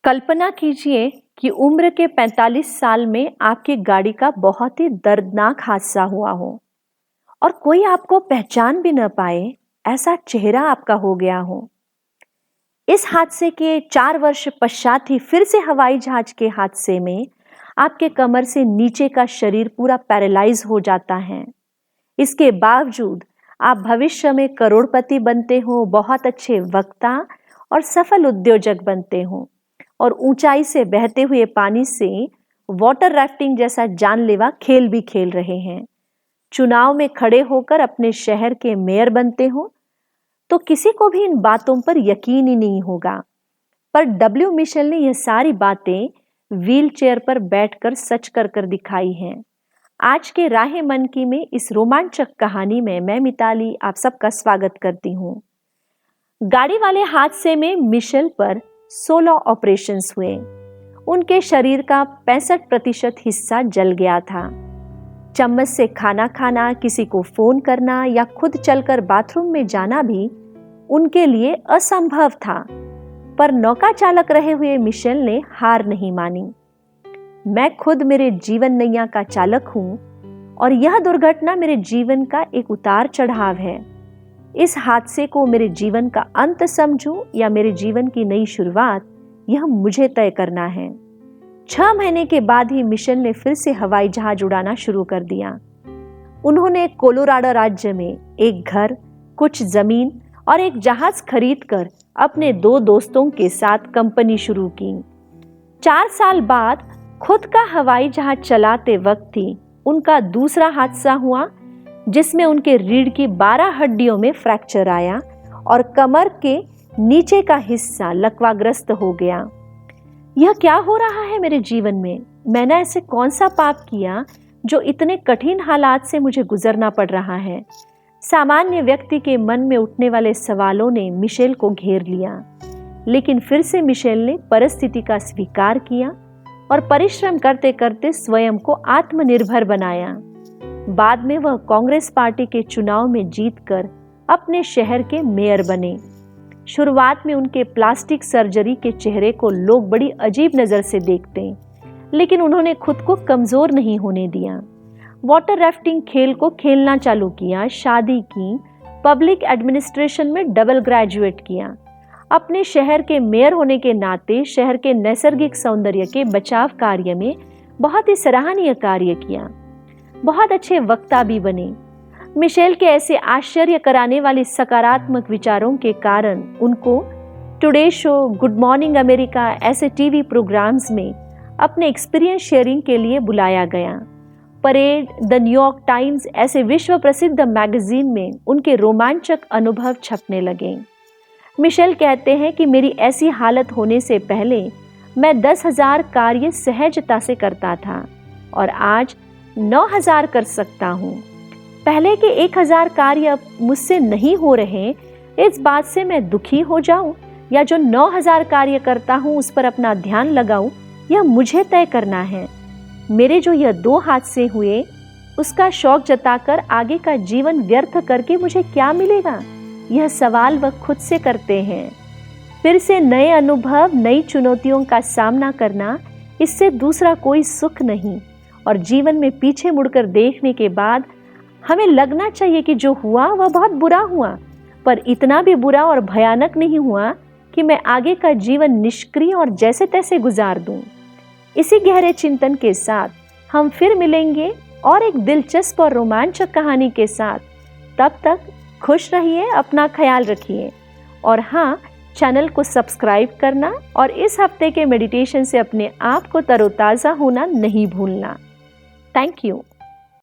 कल्पना कीजिए कि उम्र के 45 साल में आपकी गाड़ी का बहुत ही दर्दनाक हादसा हुआ हो और कोई आपको पहचान भी न पाए, ऐसा चेहरा आपका हो गया हो। इस हादसे के 4 वर्ष पश्चात ही फिर से हवाई जहाज के हादसे में आपके कमर से नीचे का शरीर पूरा पैरालाइज हो जाता है। इसके बावजूद आप भविष्य में करोड़पति बनते हो, बहुत अच्छे वक्ता और सफल उद्योजक बनते हो और ऊंचाई से बहते हुए पानी से वाटर राफ्टिंग जैसा जानलेवा खेल भी खेल रहे हैं। चुनाव में खड़े होकर अपने शहर के मेयर बनते हो तो किसी को भी इन बातों पर यकीन ही नहीं होगा, पर डब्ल्यू मिशेल ने यह सारी बातें व्हील चेयर पर बैठकर सच कर दिखाई हैं। आज के राहे मन की में इस रोमांचक कहानी में मैं मिताली आप सबका स्वागत करती हूँ। गाड़ी वाले हादसे में मिशेल पर 16 ऑपरेशंस हुए। उनके शरीर का 65% हिस्सा जल गया था। चम्मच से खाना खाना, किसी को फोन करना या खुद चलकर बाथरूम में जाना भी उनके लिए असंभव था, पर नौका चालक रहे हुए मिशेल ने हार नहीं मानी। मैं खुद मेरे जीवन नैया का चालक हूं और यह दुर्घटना मेरे जीवन का एक उतार चढ़ाव है। इस हादसे को मेरे जीवन का अंत समझूं या मेरे जीवन की नई शुरुआत, यह मुझे तय करना है। 6 महीने के बाद ही मिशेल ने फिर से हवाई जहाज उड़ाना शुरू कर दिया। उन्होंने कोलोराडो राज्य में एक घर, कुछ जमीन और एक जहाज खरीदकर अपने 2 दोस्तों के साथ कंपनी शुरू की। 4 साल बाद खुद का हवाई जहाज चलाते वक्त ही उनका दूसरा हादसा हुआ, जिसमें उनके रीढ़ की 12 हड्डियों में फ्रैक्चर आया और कमर के नीचे का हिस्सा लकवाग्रस्त हो गया। यह क्या हो रहा है मेरे जीवन में? मैंने ऐसे कौन सा पाप किया जो इतने कठिन हालात से मुझे गुजरना पड़ रहा है? सामान्य व्यक्ति के मन में उठने वाले सवालों ने मिशेल को घेर लिया, लेकिन फिर से मिशेल ने परिस्थिति का स्वीकार किया और परिश्रम करते करते स्वयं को आत्मनिर्भर बनाया। बाद में वह कांग्रेस पार्टी के चुनाव में जीतकर अपने शहर के मेयर बने। शुरुआत में उनके प्लास्टिक सर्जरी के चेहरे को लोग बड़ी अजीब नजर से देखते, लेकिन उन्होंने खुद को कमजोर नहीं होने दिया। वाटर राफ्टिंग खेल को खेलना चालू किया, शादी की, पब्लिक एडमिनिस्ट्रेशन में डबल ग्रेजुएट किया। अपने शहर के मेयर होने के नाते शहर के नैसर्गिक सौंदर्य के बचाव कार्य में बहुत ही सराहनीय कार्य किया। बहुत अच्छे वक्ता भी बने। मिशेल के ऐसे आश्चर्य कराने वाले सकारात्मक विचारों के कारण उनको today show, good morning America ऐसे टीवी प्रोग्राम्स में अपने एक्सपीरियंस शेयरिंग के लिए बुलाया गया। परेड, द न्यूयॉर्क टाइम्स ऐसे विश्व प्रसिद्ध मैगजीन में उनके रोमांचक अनुभव छपने लगे। मिशेल कहते हैं कि मेरी ऐसी हालत होने से पहले मैं 10,000 कार्य सहजता से करता था और आज 9,000 कर सकता हूँ। पहले के 1,000 कार्य अब मुझसे नहीं हो रहे, इस बात से मैं दुखी हो जाऊं या जो 9,000 कार्य करता हूं उस पर अपना ध्यान लगाऊं, यह मुझे तय करना है। मेरे जो यह 2 हादसे हुए, उसका शौक जताकर आगे का जीवन व्यर्थ करके मुझे क्या मिलेगा? यह सवाल वह खुद से करते हैं। फिर से नए अनुभव, नई चुनौतियों का सामना करना, इससे दूसरा कोई सुख नहीं। और जीवन में पीछे मुड़कर देखने के बाद हमें लगना चाहिए कि जो हुआ वह बहुत बुरा हुआ, पर इतना भी बुरा और भयानक नहीं हुआ कि मैं आगे का जीवन निष्क्रिय और जैसे तैसे गुजार दूं। इसी गहरे चिंतन के साथ हम फिर मिलेंगे और एक दिलचस्प और रोमांचक कहानी के साथ। तब तक खुश रहिए, अपना ख्याल रखिए और हाँ, चैनल को सब्सक्राइब करना और इस हफ्ते के मेडिटेशन से अपने आप को तरोताज़ा होना नहीं भूलना। Thank you.